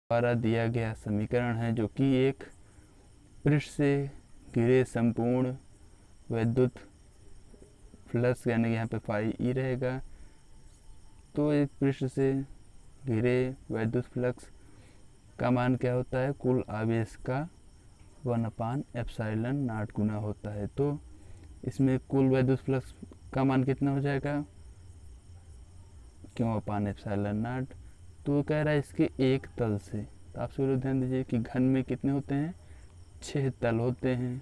द्वारा दिया गया समीकरण है, जो कि एक पृष्ठ से घिरे संपूर्ण वैद्युत फ्लक्स, यानी यहाँ पे फाई ई रहेगा। तो एक पृष्ठ से घिरे वैद्युत फ्लक्स का मान क्या होता है? कुल आवेश का 1/ε0 गुना होता है। तो इसमें कुल वैद्युत फ्लक्स का मान कितना हो जाएगा? Q/ε0। तो कह रहा है इसके एक तल से। तो आप सभी लोग ध्यान दीजिए कि घन में कितने होते हैं? 6 तल होते हैं।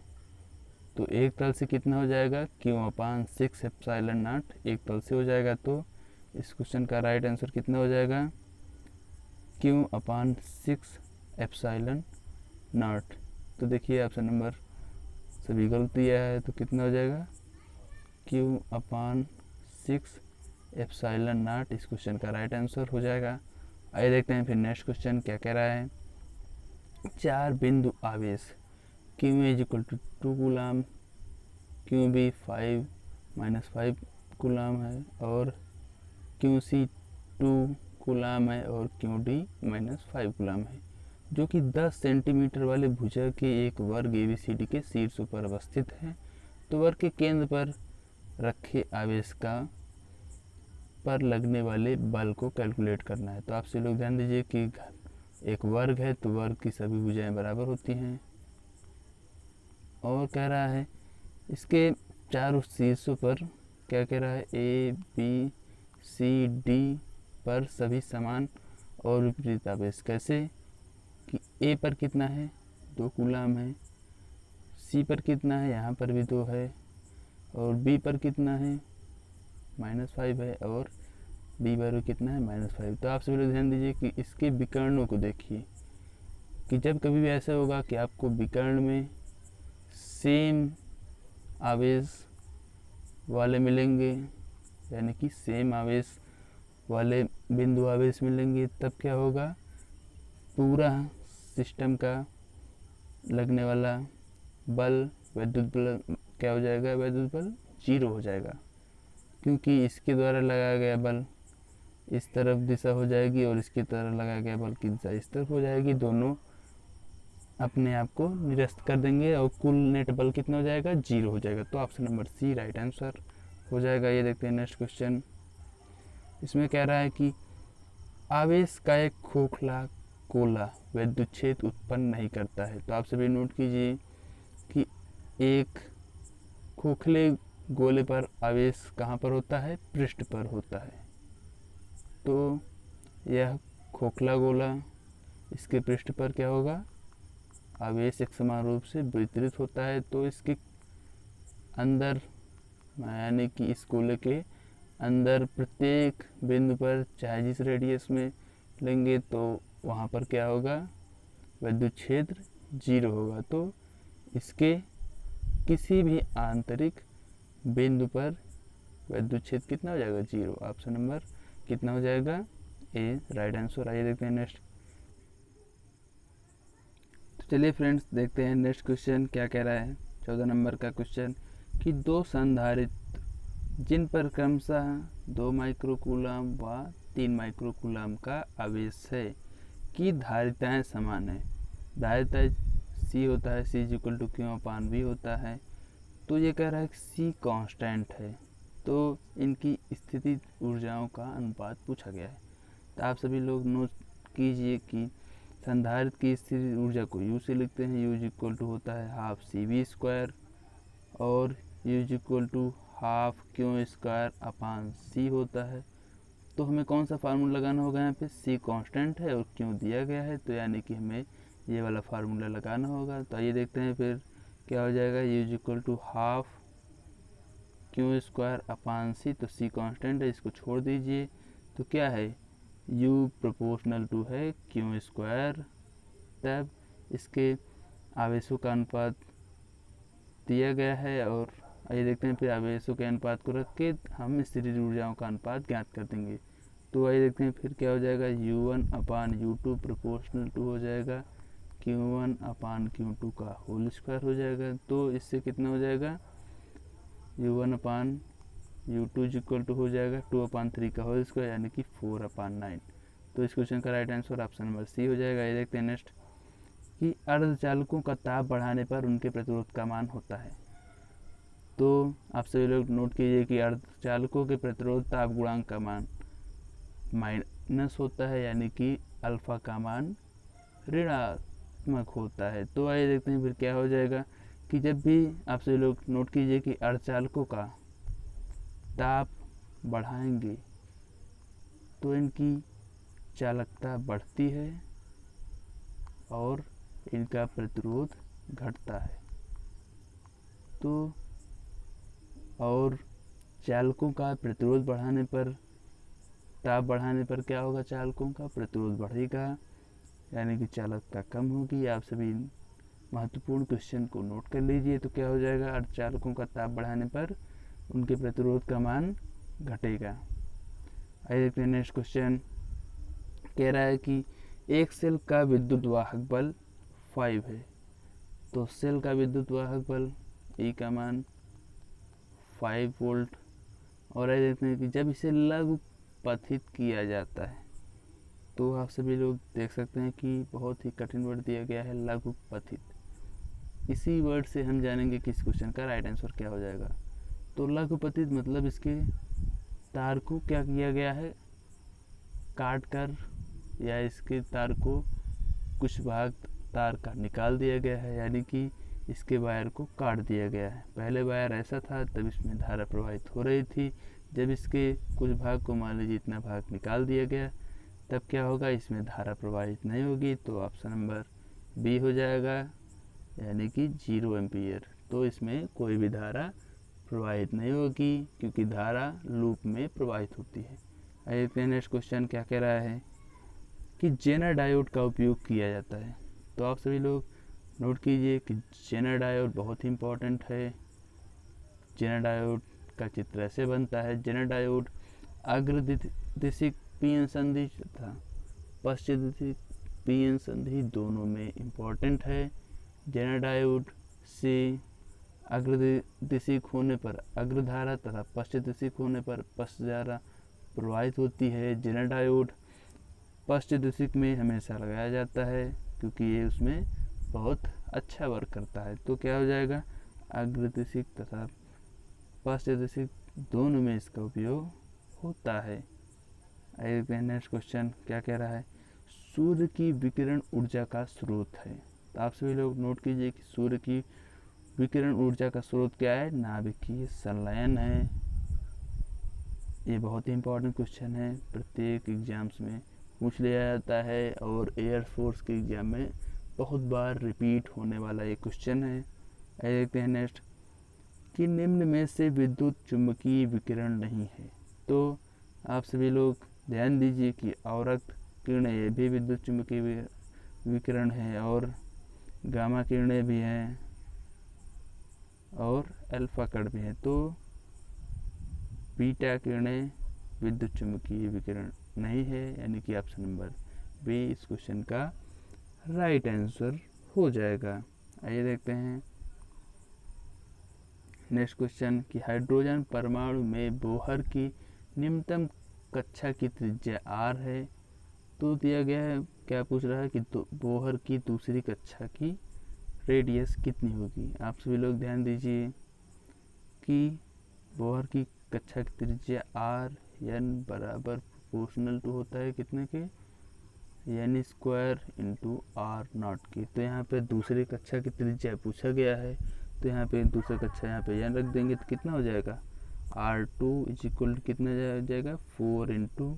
तो एक तल से कितना हो जाएगा? Q/6ε0 एक तल से हो जाएगा। तो इस क्वेश्चन का राइट आंसर कितना हो जाएगा? Q/6ε0। तो देखिए ऑप्शन नंबर सभी गलत दिया है, तो कितना हो जाएगा? Q/6ε0 इस क्वेश्चन का राइट आंसर हो जाएगा। आइए देखते हैं फिर नेक्स्ट क्वेश्चन क्या कह रहा है। 4 बिंदु आवेश Q= 2 कूलाम, QB 5 कूलाम है, और QC 2 कूलाम है, और QD -5 कूलाम है, जो कि 10 सेंटीमीटर वाले भुजा के एक वर्ग ABCD के शीर्ष पर अवस्थित है। तो वर्ग के केंद्र पर रखे आवेश का पर लगने वाले बल को कैलकुलेट करना है। तो आप सभी लोग ध्यान दीजिए कि एक वर्ग है, तो वर्ग की सभी भुजाएं बराबर होती हैं। और कह रहा है इसके चारों शीर्षों पर क्या कह रहा है? ABCD पर सभी समान और विपरीत आवेश। कैसे कि A पर कितना है? 2 कूलाम है। C पर कितना है? यहाँ पर भी 2 है। और B पर कितना है? -5 है। और B पर कितना है? -5। तो आप सभी लोग ध्यान दीजिए कि इसके विकर्णों को देखिए कि जब कभी भी ऐसा होगा कि आपको विकर्ण में सेम आवेश वाले मिलेंगे, यानी कि सेम आवेश वाले बिंदु आवेश मिलेंगे, तब क्या होगा? पूरा सिस्टम का लगने वाला बल, विद्युत बल क्या हो जाएगा? विद्युत बल 0 हो जाएगा, क्योंकि इसके द्वारा लगाया गया बल इस तरफ दिशा हो जाएगी और इसकी तरफ लगाया गया बल की दिशा इस तरफ हो जाएगी। दोनों अपने आप को निरस्त कर देंगे और कुल नेट बल कितना हो जाएगा? 0 हो जाएगा। तो option number C right answer हो जाएगा। ये देखते हैं नेक्स्ट क्वेश्चन। इसमें कह रहा है कि आवेश का एक खोखला गोला विद्युत क्षेत्र उत्पन्न नहीं करता है। तो आप सभी नोट कीजिए कि एक खोखले गोले पर आवेश कहाँ पर होता है? पृष्ठ पर होता है। तो यह खोखला गोला, इसके पृष्ठ पर क्या होगा? आवेश एक समान रूप से वितरित होता है। तो इसके अंदर, यानी कि इस गोले के अंदर प्रत्येक बिंदु पर चाहे जिस रेडियस में लेंगे, तो वहाँ पर क्या होगा? विद्युत क्षेत्र 0 होगा। तो इसके किसी भी आंतरिक बिंदु पर विद्युत क्षेत्र कितना हो जाएगा? 0। ऑप्शन नंबर कितना हो जाएगा? A right answer. आइए देखते हैं नेक्स्ट। तो चलिए फ्रेंड्स देखते हैं नेक्स्ट क्वेश्चन क्या कह रहा है। 14 नंबर का क्वेश्चन कि 2 संधारित्र जिन पर क्रमशः 2 माइक्रोकूलम व 3 माइक्रोकूलम का आवेश है की धारिताएं समान है। धारिता C होता है, C=Q/V होता है। तो ये कह रहा है कि C कांस्टेंट है, तो इनकी स्थिति ऊर्जाओं का अनुपात पूछा गया है। तो आप सभी लोग नोट कीजिए कि संधारित्र की स्थिति ऊर्जा को U से लिखते हैं। U होता है 12CV² और U ½ Q² होता है। तो हमें कौन सा फार्मूला लगाना होगा? यहाँ पे C कांस्टेंट है और Q दिया गया है, तो यानी कि हमें ये वाला फार्मूला लगाना होगा। तो आइए देखते हैं फिर क्या हो जाएगा। U ½ Q²/C। तो C कांस्टेंट है, इसको छोड़ दीजिए। तो क्या है? U प्रोपोर्शनल टू है Q²। तब इसके आवेशों का अनुपात दिया गया है, और आइए देखते हैं फिर आवेशों के अनुपात को रख के हम स्थितिज ऊर्जाओं का अनुपात ज्ञात कर देंगे। तो आइए देखते हैं फिर क्या हो जाएगा। U1/U2 प्रोपोर्शनल टू हो जाएगा Q1/Q2 का होल स्क्वायर हो जाएगा। तो इससे कितना हो जाएगा? U1/U2 हो जाएगा 2/3 का होल स्क्वायर, यानी कि 4/9। तो इस क्वेश्चन का right answer option number C हो जाएगा। ये देखते हैं नेक्स्ट कि अर्धचालकों का ताप बढ़ाने पर उनके प्रतिरोध का मान होता है। तो आप सभी लोग नोट कीजिए कि अर्धचालकों के प्रतिरोध ताप गुणांक का मान माइनस होता है, यानी कि अल्फा का मान ऋणात्मक होता है। तो आइए देखते हैं फिर क्या हो जाएगा कि जब भी आप सभी लोग नोट कीजिए कि अर्धचालकों का ताप बढ़ाएंगे तो इनकी चालकता बढ़ती है और इनका प्रतिरोध घटता है। तो और चालकों का प्रतिरोध बढ़ाने पर, ताप बढ़ाने पर क्या होगा, चालकों का प्रतिरोध बढ़ेगा, यानी कि चालकता कम होगी। आप सभी महत्वपूर्ण क्वेश्चन को नोट कर लीजिए। तो क्या हो जाएगा, अर्धचालकों का ताप बढ़ाने पर उनके प्रतिरोध का मान घटेगा। आइए देखते हैं नेक्स्ट क्वेश्चन। कह रहा है कि एक सेल का विद्युत वाहक बल 5 है। तो सेल का विद्युत वाहक बल E का मान 5 वोल्ट। और आइए देखते हैं कि जब इसे लघु पथित किया जाता है, तो आप सभी लोग देख सकते हैं कि बहुत ही कठिन वर्ड दिया गया है, लघु पथित। इसी वर्ड से हम जानेंगे कि इस क्वेश्चन का राइट आंसर क्या हो जाएगा। तो लघु पथित मतलब इसके तार को क्या किया गया है, काट कर, या इसके तार को कुछ भाग तार का निकाल दिया गया है, यानी कि इसके वायर को काट दिया गया है। पहले वायर ऐसा था, तब इसमें धारा प्रवाहित हो रही थी। जब इसके कुछ भाग को मान लीजिए इतना भाग निकाल दिया गया, तब क्या होगा, इसमें धारा प्रवाहित नहीं होगी। तो ऑप्शन नंबर बी हो जाएगा, यानी कि 0 एम्पीयर। तो इसमें कोई भी धारा प्रवाहित नहीं होगी, क्योंकि धारा लूप में प्रवाहित होती है। आइए नेक्स्ट क्वेश्चन क्या कह रहा है कि जेनर डायोड का उपयोग किया जाता है। तो आप सभी लोग नोट कीजिए कि जेनर डायोड बहुत ही इम्पोर्टेंट है। जेनर डायोड का चित्र ऐसे बनता है। जेनर डायोड अग्रदिशिक पीएन संधि तथा पश्चिदिशिक पीएन संधि दोनों में इम्पोर्टेंट है। जेनर डायोड से अग्रदिशिक होने पर अग्रधारा तथा पश्चिदिशिक होने पर पश्चधारा प्रवाहित होती है। जेनर डायोड पश्चिदिशिक में हमेशा लगाया जाता है, क्योंकि ये उसमें बहुत अच्छा वर्क करता है। तो क्या हो जाएगा, अग्रदिशिक तथा पश्चिदिशिक दोनों में इसका उपयोग होता है। आइए नेक्स्ट क्वेश्चन क्या कह रहा है, सूर्य की विकिरण ऊर्जा का स्रोत है। तो आप सभी लोग नोट कीजिए कि सूर्य की विकिरण ऊर्जा का स्रोत क्या है, नाभिकीय संलयन है। ये बहुत ही इम्पोर्टेंट क्वेश्चन है, प्रत्येक एग्जाम्स में पूछ लिया जाता है और एयरफोर्स के एग्जाम में बहुत बार रिपीट होने वाला ये क्वेश्चन है। आइए देखते हैं नेक्स्ट कि निम्न में से विद्युत चुम्बकीय विकिरण नहीं है। तो आप सभी लोग ध्यान दीजिए कि अवरक्त किरणें ये भी विद्युत चुम्बकीय विकिरण है, और गामा किरणें भी हैं, और अल्फा कण भी हैं। तो बीटा किरणें विद्युत चुम्बकीय विकिरण नहीं है, यानी कि ऑप्शन नंबर बी इस क्वेश्चन का राइट आंसर हो जाएगा। आइए देखते हैं नेक्स्ट क्वेश्चन कि हाइड्रोजन परमाणु में बोहर की निम्नतम कक्षा की त्रिज्या r है। तो दिया गया है, क्या पूछ रहा है कि बोहर की दूसरी कक्षा की रेडियस कितनी होगी। आप सभी लोग ध्यान दीजिए कि बोहर की कक्षा की त्रिज्या r n बराबर प्रोपोर्शनल टू होता है कितने के, n square into r not की। तो यहाँ पे दूसरी कक्षा की त्रिज्या पूछा गया है, तो यहाँ पे दूसरी कक्षा यहाँ पे n रख देंगे तो कितना हो जाएगा, r2 इज इक्वल कितना जाएगा 4 इंटू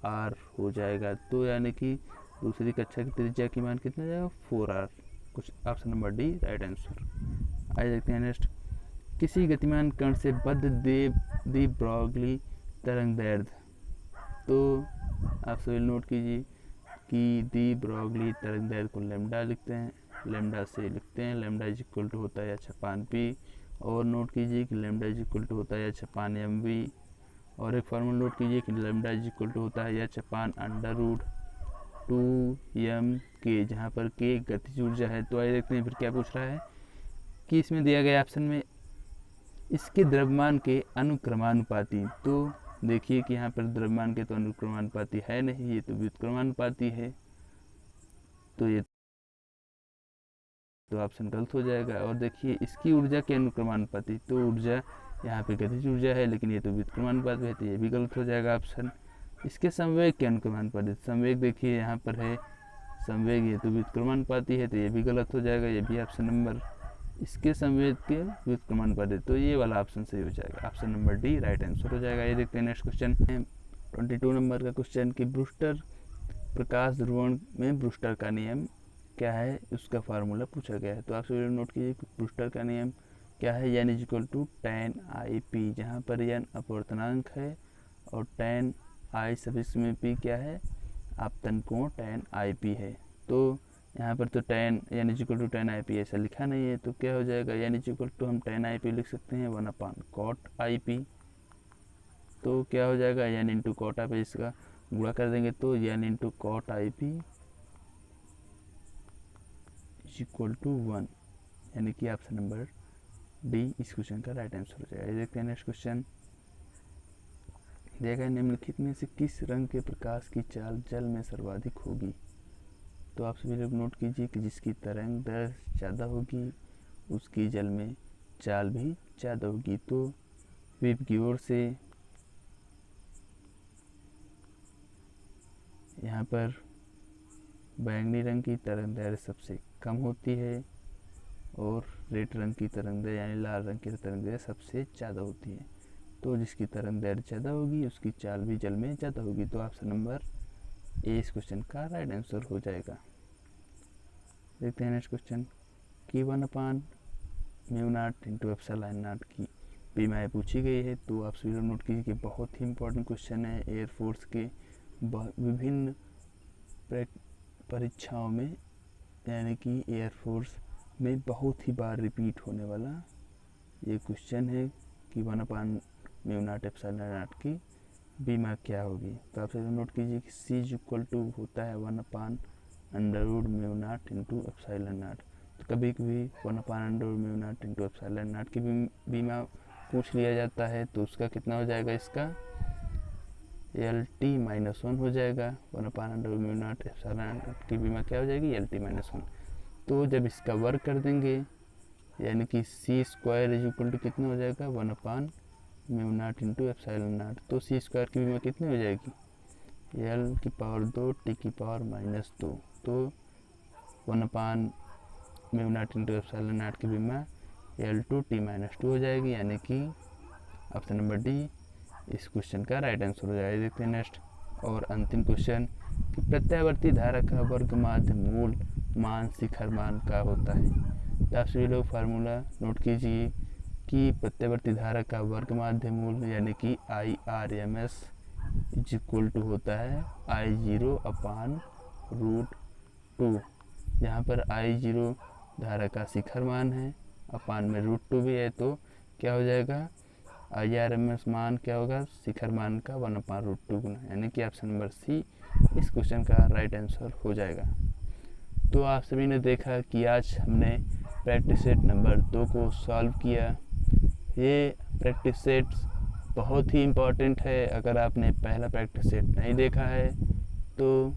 r हो जाएगा। तो यानी कि दूसरी कक्षा की त्रिज्या की मान कितना जाएगा 4r। कुछ option number D right answer. आइए देखते हैं नेक्स्ट, किसी गतिमान कण से बद्ध दी ब्रॉगली तरंग दैर्ध्य। तो आप सभी नोट कीजिए कि दी ब्रॉगली तरंग दैर्ध्य को लेमडा लिखते हैं, लेमडा से लिखते हैं, लेमडा इज इक्वल टू होता है छपान पी। और नोट कीजिए कि लेमडा इज इक्वल टू होता है छपान एम वी। और एक फार्मूला नोट कीजिए कि लेमडा इज इक्वल टू होता है छपान अंडर रूट 2m के, जहाँ पर के गतिज ऊर्जा है। तो आइए देखते हैं फिर क्या पूछ रहा है कि इसमें दिया गया ऑप्शन में इसके द्रव्यमान के अनुक्रमानुपाती। तो देखिए कि यहाँ पर द्रव्यमान के तो अनुक्रमानुपाती है नहीं, ये तो व्युत्क्रमानुपाती है, तो ये तो ऑप्शन गलत हो जाएगा। और देखिए इसकी ऊर्जा के अनुक्रमानुपाती, तो ऊर्जा यहाँ पे गतिज ऊर्जा है लेकिन ये तो व्युत्क्रमानुपाती है, तो ये भी गलत हो जाएगा ऑप्शन। इसके संवेग के अनुक्रमानुपाती, संवेग देखिए यहाँ पर है संवेग, ये तो व्युत्क्रमानुपाती है, तो ये भी गलत हो जाएगा, ये भी ऑप्शन नंबर। इसके संवेग के व्युत्क्रमानुपाती, तो ये वाला ऑप्शन सही हो जाएगा, option number D right answer हो जाएगा। ये देखते हैं नेक्स्ट क्वेश्चन है 22 नंबर का क्वेश्चन कि ब्रूस्टर प्रकाश ध्रुवण में ब्रूस्टर का नियम क्या है, उसका फार्मूला पूछा गया है। तो आप सभी नोट कीजिए ब्रूस्टर का नियम क्या है, n = tan IP, जहाँ पर n अपवर्तनांक है और tan I सदिश में p क्या है, आपतन कोण tan IP है। तो यहाँ पर तो n = tan IP ऐसा लिखा नहीं है, तो क्या हो जाएगा, n = हम tan IP लिख सकते हैं 1/cot IP। तो क्या हो जाएगा, n × cot IP, इसका गुणा कर देंगे तो n × cot IP = 1, यानी कि ऑप्शन नंबर डी इस क्वेश्चन का राइट आंसर हो जाएगा। देखते हैं नेक्स्ट क्वेश्चन। देखा निम्नलिखित में से किस रंग के प्रकाश की चाल जल में सर्वाधिक होगी। तो आप सभी लोग नोट कीजिए कि जिसकी तरंग दैर्घ्य ज़्यादा होगी उसकी जल में चाल भी ज़्यादा होगी। तो विप की ओर से यहाँ पर बैंगनी रंग की तरंग दैर्घ्य सबसे कम होती है और रेड रंग की तरंग दैर्घ्य यानी लाल रंग की तरंग दैर्घ्य सबसे ज़्यादा होती है। तो जिसकी तरंग दैर्घ्य ज़्यादा होगी उसकी चाल भी जल में ज़्यादा होगी। तो ऑप्शन नंबर ए इस क्वेश्चन का राइट आंसर हो जाएगा। देखते हैं नेक्स्ट क्वेश्चन कि 1/μ0 × ε0 की बीमाएँ पूछी गई है। तो आप सभी लोग नोट कीजिए कि बहुत ही इंपॉर्टेंट क्वेश्चन है, एयरफोर्स के विभिन्न परीक्षाओं में, यानी कि एयरफोर्स में बहुत ही बार रिपीट होने वाला ये क्वेश्चन है कि 1/μ0 ε0 की बीमा क्या होगी। तो आप सभी नोट कीजिए कि C = होता है 1/√μ0 × ε0। तो कभी कभी 1/√μ0 × ε0 की बीमा पूछ लिया जाता है, तो उसका कितना हो जाएगा, इसका LT-1 हो जाएगा। 1/√μ0 ε0 की बीमा क्या हो जाएगी, LT-1। तो जब इसका वर्ग कर देंगे यानी कि C² कितना हो जाएगा, 1/μ0 × ε0। तो C² की बीमा कितनी हो जाएगी, L⁻² T⁻−2। तो 1/μ0 × ε0 की बीमा L2T-2 हो जाएगी, यानी कि ऑप्शन नंबर डी इस क्वेश्चन का राइट आंसर हो जाएगा। देखते हैं नेक्स्ट और अंतिम क्वेश्चन कि प्रत्यावर्ती धारा का वर्ग माध्य मूल मान शिखर मान का होता है। तो आप सभी लोग फार्मूला नोट कीजिए कि प्रत्यावर्ती धारा का वर्ग माध्य मूल यानी कि IRMS = होता है I0/√2। यहाँ पर I0 धारा का शिखर मान है, अपान में √2 भी है, तो क्या हो जाएगा, IRMS मान क्या होगा, शिखर मान का 1/√2 गुना, यानी कि ऑप्शन नंबर सी इस क्वेश्चन का राइट आंसर हो जाएगा। तो आप सभी ने देखा कि आज हमने प्रैक्टिस सेट नंबर 2 को सॉल्व किया। ये प्रैक्टिस सेट बहुत ही इम्पॉर्टेंट है। अगर आपने पहला प्रैक्टिस सेट नहीं देखा है तो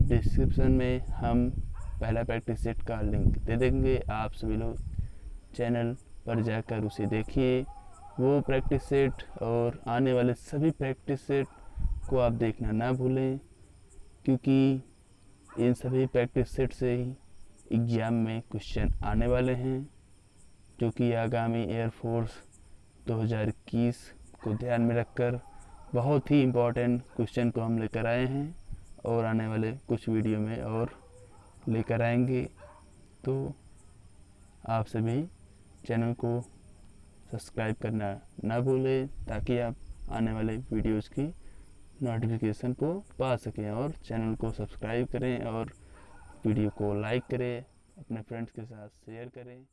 डिस्क्रिप्शन में हम पहला प्रैक्टिस सेट का लिंक दे देंगे, आप सभी लोग चैनल पर जाकर उसे देखिए। वो प्रैक्टिस सेट और आने वाले सभी प्रैक्टिस सेट को आप देखना ना भूलें, क्योंकि इन सभी प्रैक्टिस सेट से ही एग्ज़ाम में क्वेश्चन आने वाले हैं, जो कि आगामी एयरफोर्स 2021 को ध्यान में रखकर बहुत ही इम्पोर्टेंट क्वेश्चन को हम लेकर आए हैं और आने वाले कुछ वीडियो में और लेकर आएंगे। तो आप सभी चैनल को सब्सक्राइब करना ना भूलें, ताकि आप आने वाले वीडियोज़ की नोटिफिकेशन को पा सकें। और चैनल को सब्सक्राइब करें और वीडियो को लाइक करें, अपने फ्रेंड्स के साथ शेयर करें।